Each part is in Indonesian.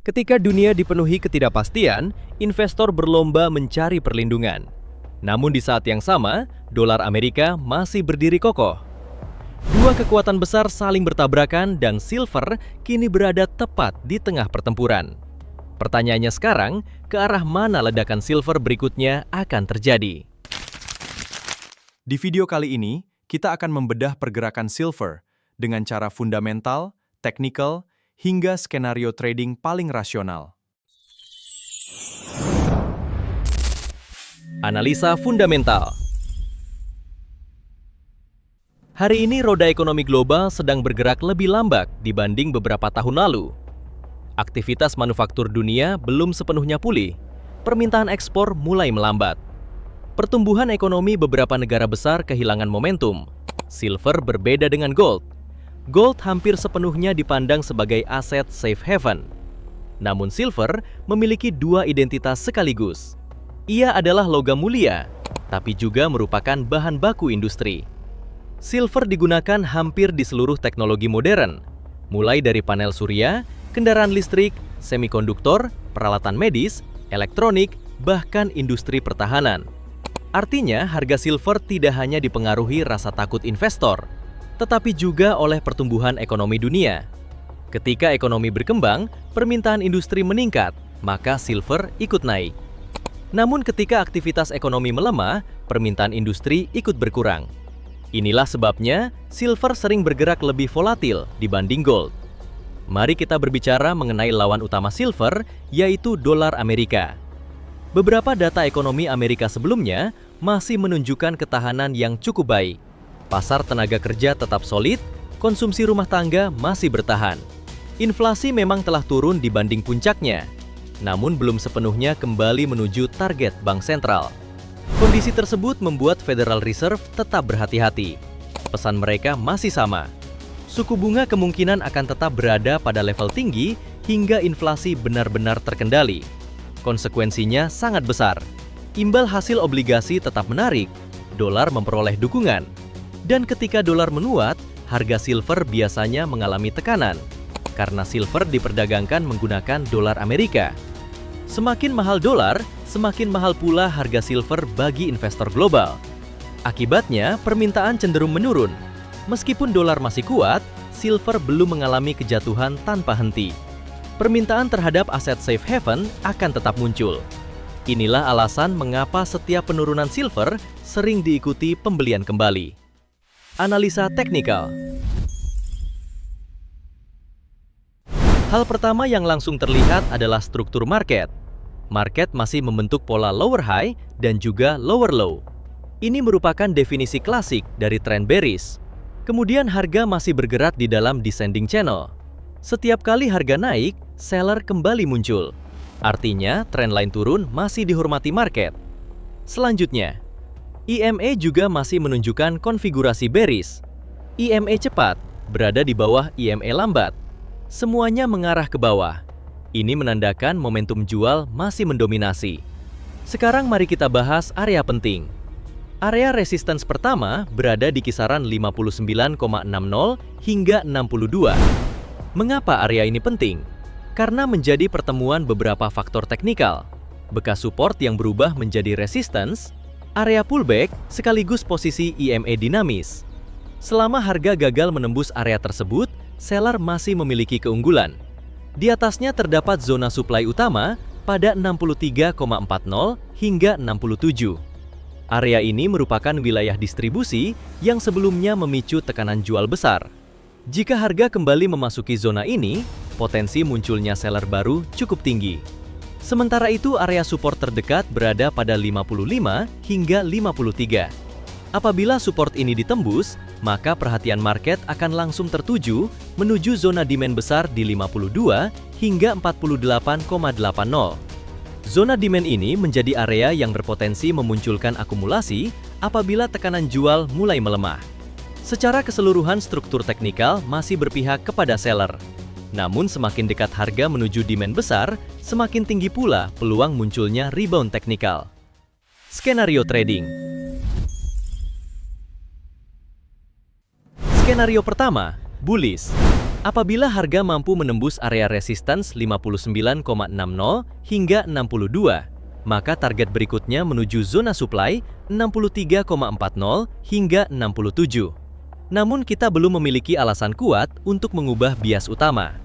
Ketika dunia dipenuhi ketidakpastian, investor berlomba mencari perlindungan. Namun di saat yang sama, dolar Amerika masih berdiri kokoh. Dua kekuatan besar saling bertabrakan dan silver kini berada tepat di tengah pertempuran. Pertanyaannya sekarang, ke arah mana ledakan silver berikutnya akan terjadi? Di video kali ini, kita akan membedah pergerakan silver dengan cara fundamental, teknikal, hingga skenario trading paling rasional. Analisa fundamental. Hari ini roda ekonomi global sedang bergerak lebih lambat dibanding beberapa tahun lalu. Aktivitas manufaktur dunia belum sepenuhnya pulih. Permintaan ekspor mulai melambat. Pertumbuhan ekonomi beberapa negara besar kehilangan momentum. Silver berbeda dengan gold. Gold hampir sepenuhnya dipandang sebagai aset safe haven. Namun silver memiliki dua identitas sekaligus. Ia adalah logam mulia, tapi juga merupakan bahan baku industri. Silver digunakan hampir di seluruh teknologi modern, mulai dari panel surya, kendaraan listrik, semikonduktor, peralatan medis, elektronik, bahkan industri pertahanan. Artinya, harga silver tidak hanya dipengaruhi rasa takut investor, tetapi juga oleh pertumbuhan ekonomi dunia. Ketika ekonomi berkembang, permintaan industri meningkat, maka silver ikut naik. Namun ketika aktivitas ekonomi melemah, permintaan industri ikut berkurang. Inilah sebabnya silver sering bergerak lebih volatil dibanding gold. Mari kita berbicara mengenai lawan utama silver, yaitu dolar Amerika. Beberapa data ekonomi Amerika sebelumnya masih menunjukkan ketahanan yang cukup baik. Pasar tenaga kerja tetap solid, konsumsi rumah tangga masih bertahan. Inflasi memang telah turun dibanding puncaknya, namun belum sepenuhnya kembali menuju target bank sentral. Kondisi tersebut membuat Federal Reserve tetap berhati-hati. Pesan mereka masih sama. Suku bunga kemungkinan akan tetap berada pada level tinggi hingga inflasi benar-benar terkendali. Konsekuensinya sangat besar. Imbal hasil obligasi tetap menarik, dolar memperoleh dukungan. Dan ketika dolar menguat, harga silver biasanya mengalami tekanan karena silver diperdagangkan menggunakan dolar Amerika. Semakin mahal dolar, semakin mahal pula harga silver bagi investor global. Akibatnya, permintaan cenderung menurun. Meskipun dolar masih kuat, silver belum mengalami kejatuhan tanpa henti. Permintaan terhadap aset safe haven akan tetap muncul. Inilah alasan mengapa setiap penurunan silver sering diikuti pembelian kembali. Analisa teknikal. Hal pertama yang langsung terlihat adalah struktur market. Market masih membentuk pola lower high dan juga lower low. Ini merupakan definisi klasik dari tren bearish. Kemudian harga masih bergerak di dalam descending channel. Setiap kali harga naik, seller kembali muncul. Artinya, tren line turun masih dihormati market. Selanjutnya, EMA juga masih menunjukkan konfigurasi bearish. EMA cepat berada di bawah EMA lambat. Semuanya mengarah ke bawah. Ini menandakan momentum jual masih mendominasi. Sekarang mari kita bahas area penting. Area resistance pertama berada di kisaran 59,60 hingga 62. Mengapa area ini penting? Karena menjadi pertemuan beberapa faktor teknikal. Bekas support yang berubah menjadi resistance, area pullback sekaligus posisi EMA dinamis. Selama harga gagal menembus area tersebut, seller masih memiliki keunggulan. Di atasnya terdapat zona supply utama pada 63,40 hingga 67. Area ini merupakan wilayah distribusi yang sebelumnya memicu tekanan jual besar. Jika harga kembali memasuki zona ini, potensi munculnya seller baru cukup tinggi. Sementara itu, area support terdekat berada pada 55 hingga 53. Apabila support ini ditembus, maka perhatian market akan langsung tertuju menuju zona demand besar di 52 hingga 48,80. Zona demand ini menjadi area yang berpotensi memunculkan akumulasi apabila tekanan jual mulai melemah. Secara keseluruhan, struktur teknikal masih berpihak kepada seller. Namun semakin dekat harga menuju demand besar, semakin tinggi pula peluang munculnya rebound teknikal. Skenario trading. Skenario pertama, bullish. Apabila harga mampu menembus area resistance 59,60 hingga 62, maka target berikutnya menuju zona supply 63,40 hingga 67. Namun kita belum memiliki alasan kuat untuk mengubah bias utama.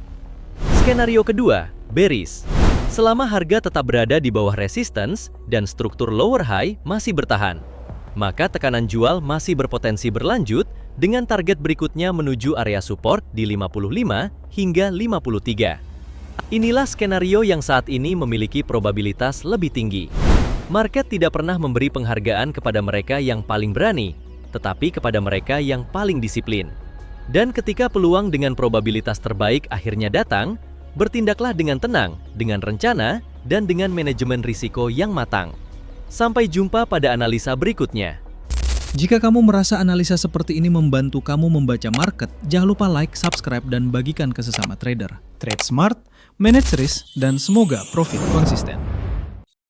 Skenario kedua, bearish. Selama harga tetap berada di bawah resistance dan struktur lower high masih bertahan, maka tekanan jual masih berpotensi berlanjut dengan target berikutnya menuju area support di 55 hingga 53. Inilah skenario yang saat ini memiliki probabilitas lebih tinggi. Market tidak pernah memberi penghargaan kepada mereka yang paling berani, tetapi kepada mereka yang paling disiplin. Dan ketika peluang dengan probabilitas terbaik akhirnya datang, bertindaklah dengan tenang, dengan rencana, dan dengan manajemen risiko yang matang. Sampai jumpa pada analisa berikutnya. Jika kamu merasa analisa seperti ini membantu kamu membaca market, jangan lupa like, subscribe, dan bagikan ke sesama trader. Trade smart, manage risk, dan semoga profit konsisten.